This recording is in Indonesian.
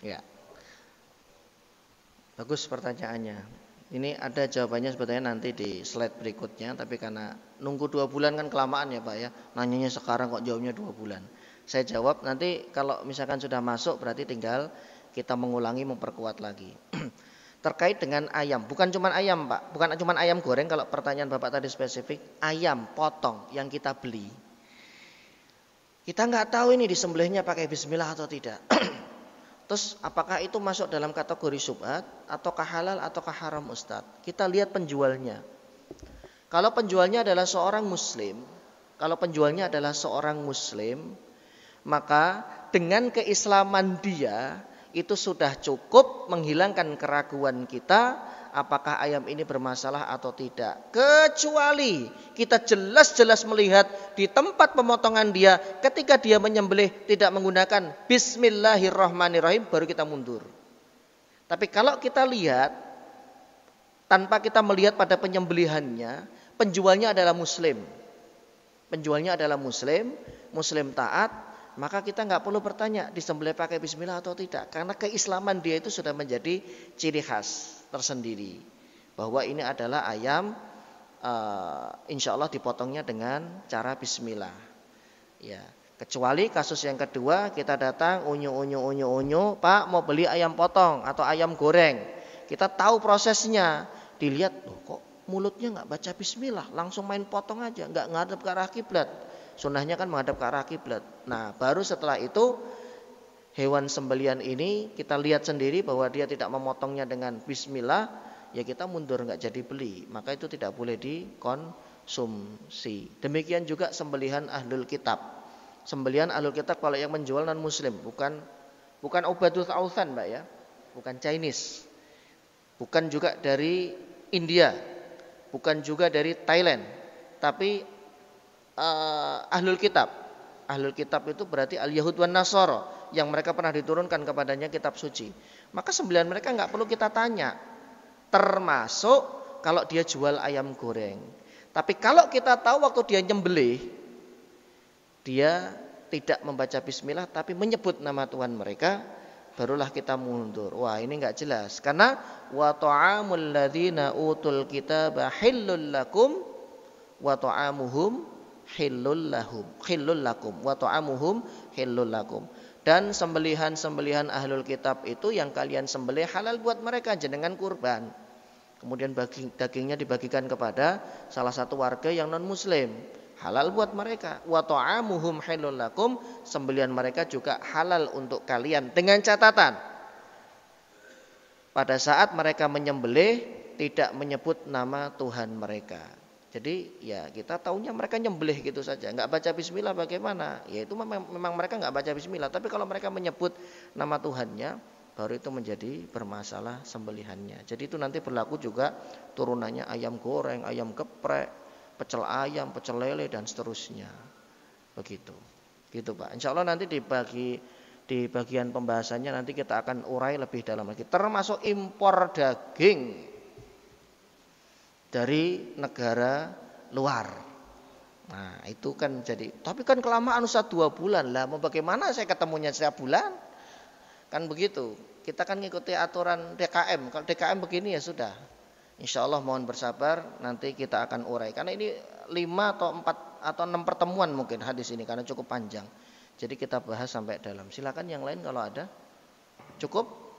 Ya, bagus pertanyaannya. Ini ada jawabannya sebetulnya nanti di slide berikutnya, tapi karena nunggu 2 bulan kan kelamaan ya Pak ya. Nanyanya sekarang kok jawabnya 2 bulan. Saya jawab nanti kalau misalkan sudah masuk berarti tinggal kita mengulangi memperkuat lagi. Terkait dengan ayam, bukan cuma ayam Pak, bukan cuma ayam goreng kalau pertanyaan Bapak tadi spesifik, ayam potong yang kita beli. Kita nggak tahu ini disembelihnya pakai bismillah atau tidak. Terus apakah itu masuk dalam kategori syubhat ataukah halal ataukah haram Ustadz? Kita lihat penjualnya. Kalau penjualnya adalah seorang muslim, maka dengan keislaman dia itu sudah cukup menghilangkan keraguan kita apakah ayam ini bermasalah atau tidak. Kecuali kita jelas-jelas melihat di tempat pemotongan dia ketika dia menyembelih tidak menggunakan bismillahirrahmanirrahim baru kita mundur. Tapi kalau kita lihat tanpa kita melihat pada penyembelihannya, penjualnya adalah muslim. Muslim taat, maka kita nggak perlu bertanya disembelih pakai bismillah atau tidak, karena keislaman dia itu sudah menjadi ciri khas tersendiri bahwa ini adalah ayam insya Allah dipotongnya dengan cara bismillah. Ya, kecuali kasus yang kedua kita datang unyu, Pak mau beli ayam potong atau ayam goreng, kita tahu prosesnya, dilihat loh kok mulutnya nggak baca bismillah, langsung main potong aja, nggak ngadep ke arah kiblat. Sunnahnya kan menghadap ke arah kiblat. Nah, baru setelah itu hewan sembelian ini kita lihat sendiri bahwa dia tidak memotongnya dengan bismillah, ya kita mundur, nggak jadi beli. Maka itu tidak boleh dikonsumsi. Demikian juga sembelihan ahlul kitab. Sembelihan ahlul kitab kalau yang menjual non muslim, bukan Ubadul Authan Mbak ya, bukan Chinese, bukan juga dari India, bukan juga dari Thailand, tapi ahlul kitab. Ahlul kitab itu berarti al-Yahud wan Nasara, yang mereka pernah diturunkan kepadanya kitab suci. Maka sembelihan mereka nggak perlu kita tanya, termasuk kalau dia jual ayam goreng. Tapi kalau kita tahu waktu dia nyembelih, dia tidak membaca bismillah tapi menyebut nama Tuhan mereka, barulah kita mundur. Wah, ini nggak jelas. Karena wa ta'amul ladzina utul kitaba hillul lakum wa ta'amuhum hillul lakum wa ta'amuhum hillul lakum. Dan sembelihan ahlul kitab itu yang kalian sembelih halal buat mereka jenengan kurban. Kemudian dagingnya dibagikan kepada salah satu warga yang non muslim, halal buat mereka. Wa ta'amuhum hillul lakum, sembelihan mereka juga halal untuk kalian, dengan catatan pada saat mereka menyembelih tidak menyebut nama Tuhan mereka. Jadi ya kita tahunya mereka nyembelih gitu saja, nggak baca bismillah bagaimana? Ya itu memang mereka nggak baca bismillah. Tapi kalau mereka menyebut nama Tuhannya, baru itu menjadi bermasalah sembelihannya. Jadi itu nanti berlaku juga turunannya ayam goreng, ayam geprek, pecel ayam, pecel lele dan seterusnya. Begitu, gitu Pak. Insya Allah nanti di bagian pembahasannya nanti kita akan urai lebih dalam lagi. Termasuk impor daging dari negara luar. Nah itu kan jadi, tapi kan kelamaan Ustaz 2 bulan lah, mau bagaimana saya ketemunya setiap bulan? Kan begitu, kita kan ngikuti aturan DKM, kalau DKM begini ya sudah. Insya Allah mohon bersabar, nanti kita akan urai. Karena ini 5 atau 4 atau 6 pertemuan mungkin hadis ini, karena cukup panjang. Jadi kita bahas sampai dalam. Silakan yang lain kalau ada. Cukup?